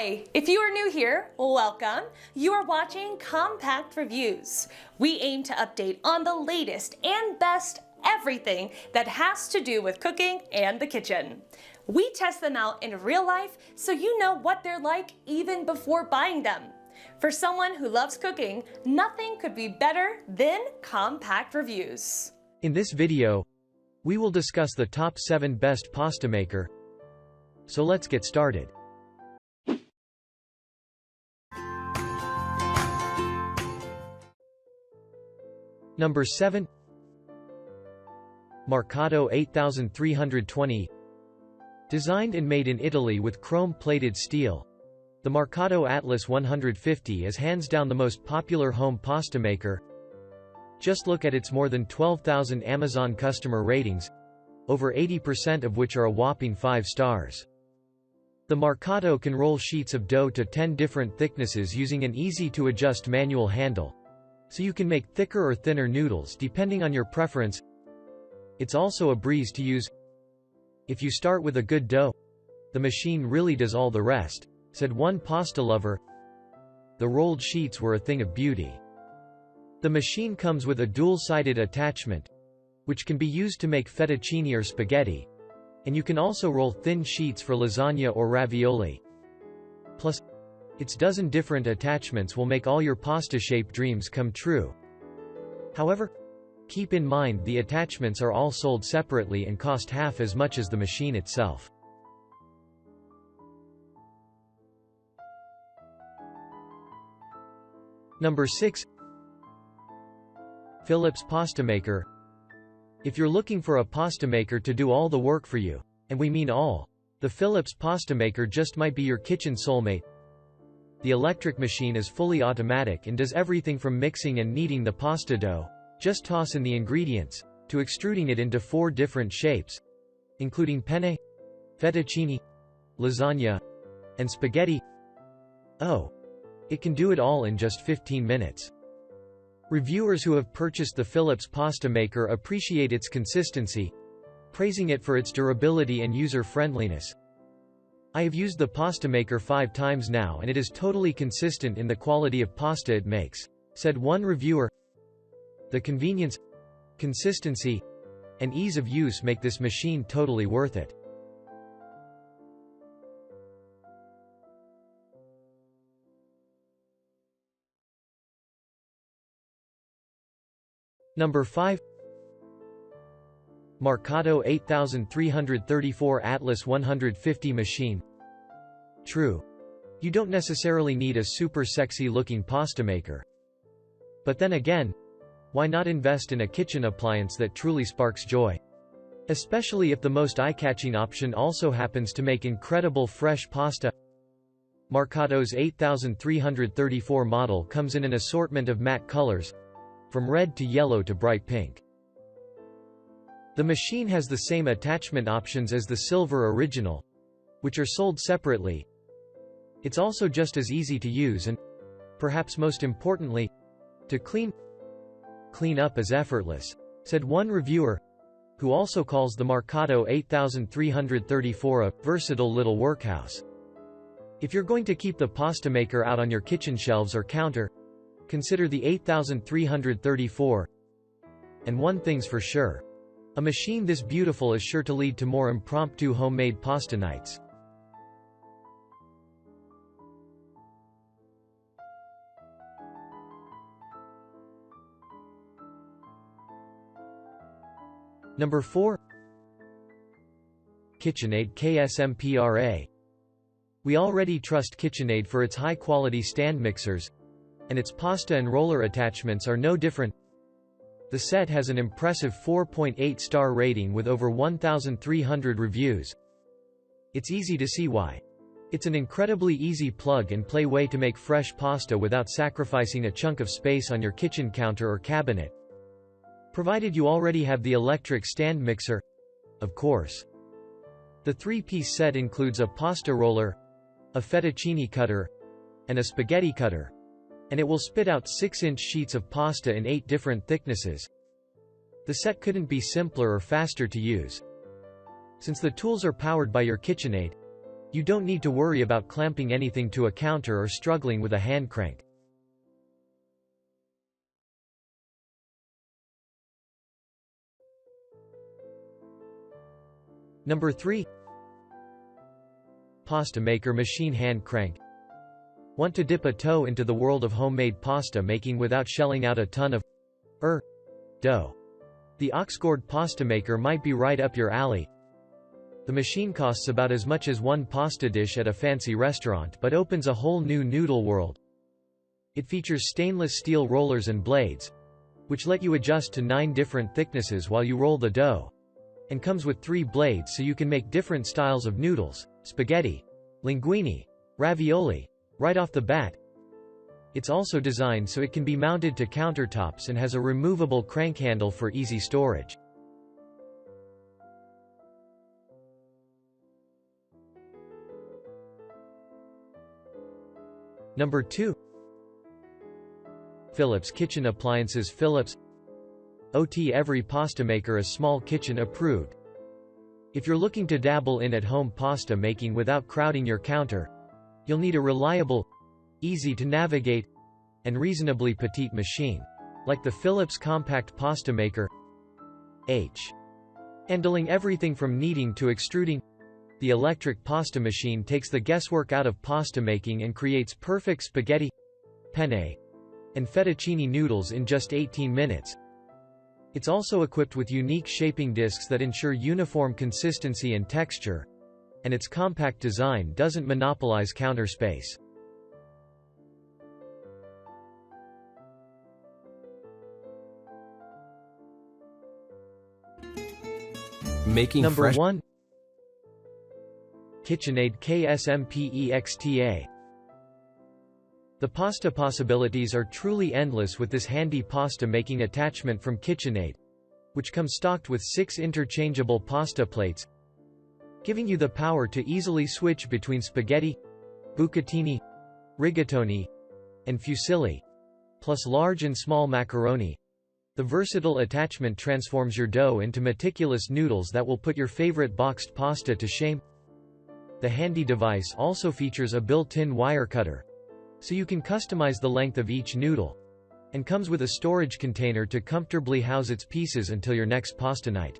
Hi! If you are new here, welcome. You are watching Compact Reviews. We aim to update on the latest and best everything that has to do with cooking and the kitchen. We test them out in real life so you know what they're like even before buying them. For someone who loves cooking, nothing could be better than Compact Reviews. In this video, we will discuss the top 7 best pasta maker. So let's get started. Number 7. MARCATO 8320. Designed and made in Italy with chrome-plated steel, the MARCATO Atlas 150 is hands down the most popular home pasta maker. Just look at its more than 12,000 Amazon customer ratings, over 80% of which are a whopping 5 stars. The MARCATO can roll sheets of dough to 10 different thicknesses using an easy-to-adjust manual handle, so you can make thicker or thinner noodles depending on your preference. It's also a breeze to use. If you start with a good dough, the machine really does all the rest, said one pasta lover. The rolled sheets were a thing of beauty. The machine comes with a dual-sided attachment, which can be used to make fettuccine or spaghetti, and you can also roll thin sheets for lasagna or ravioli. Plus, its dozen different attachments will make all your pasta-shaped dreams come true. However, keep in mind the attachments are all sold separately and cost half as much as the machine itself. Number 6. Philips Pasta Maker. If you're looking for a pasta maker to do all the work for you, and we mean all, the Philips Pasta Maker just might be your kitchen soulmate. The electric machine is fully automatic and does everything from mixing and kneading the pasta dough, just toss in the ingredients, to extruding it into 4 different shapes, including penne, fettuccine, lasagna, and spaghetti. Oh, it can do it all in just 15 minutes. Reviewers who have purchased the Philips Pasta Maker appreciate its consistency, praising it for its durability and user-friendliness. I have used the pasta maker 5 times now and it is totally consistent in the quality of pasta it makes, said one reviewer. The convenience, consistency, and ease of use make this machine totally worth it. Number 5. MARCATO 8334 Atlas 150 machine. True, you don't necessarily need a super sexy looking pasta maker. But then again, why not invest in a kitchen appliance that truly sparks joy? Especially if the most eye-catching option also happens to make incredible fresh pasta. MARCATO's 8334 model comes in an assortment of matte colors, from red to yellow to bright pink. The machine has the same attachment options as the silver original, which are sold separately. It's also just as easy to use and, perhaps most importantly, to clean up as effortless, said one reviewer, who also calls the MARCATO 8334 a versatile little workhouse. If you're going to keep the pasta maker out on your kitchen shelves or counter, consider the 8334. And one thing's for sure. A machine this beautiful is sure to lead to more impromptu homemade pasta nights. Number 4. KitchenAid KSMPRA. We already trust KitchenAid for its high-quality stand mixers, and its pasta and roller attachments are no different. The set has an impressive 4.8-star rating with over 1,300 reviews. It's easy to see why. It's an incredibly easy plug-and-play way to make fresh pasta without sacrificing a chunk of space on your kitchen counter or cabinet. Provided you already have the electric stand mixer, of course. The 3-piece set includes a pasta roller, a fettuccine cutter, and a spaghetti cutter, and it will spit out 6-inch sheets of pasta in 8 different thicknesses. The set couldn't be simpler or faster to use. Since the tools are powered by your KitchenAid, You don't need to worry about clamping anything to a counter or struggling with a hand crank. Number 3. Pasta Maker Machine Hand Crank. Want to dip a toe into the world of homemade pasta making without shelling out a ton of dough? The Oxgored Pasta Maker might be right up your alley. The machine costs about as much as one pasta dish at a fancy restaurant but opens a whole new noodle world. It features stainless steel rollers and blades, which let you adjust to 9 different thicknesses while you roll the dough, and comes with 3 blades so you can make different styles of noodles, spaghetti, linguine, ravioli, right off the bat. It's also designed so it can be mounted to countertops and has a removable crank handle for easy storage. Number 2. Philips Kitchen Appliances. Philips OT Every Pasta Maker is small kitchen approved. If you're looking to dabble in at-home pasta making without crowding your counter, you'll need a reliable, easy to navigate, and reasonably petite machine, like the Philips Compact Pasta Maker H. Handling everything from kneading to extruding, the electric pasta machine takes the guesswork out of pasta making and creates perfect spaghetti, penne, and fettuccine noodles in just 18 minutes. It's also equipped with unique shaping discs that ensure uniform consistency and texture, and its compact design doesn't monopolize counter space. Making Number fresh 1. KitchenAid KSMPEXTA. The pasta possibilities are truly endless with this handy pasta making attachment from KitchenAid, which comes stocked with 6 interchangeable pasta plates, giving you the power to easily switch between spaghetti, bucatini, rigatoni, and fusilli, plus large and small macaroni. The versatile attachment transforms your dough into meticulous noodles that will put your favorite boxed pasta to shame. The handy device also features a built-in wire cutter, so you can customize the length of each noodle, and comes with a storage container to comfortably house its pieces until your next pasta night.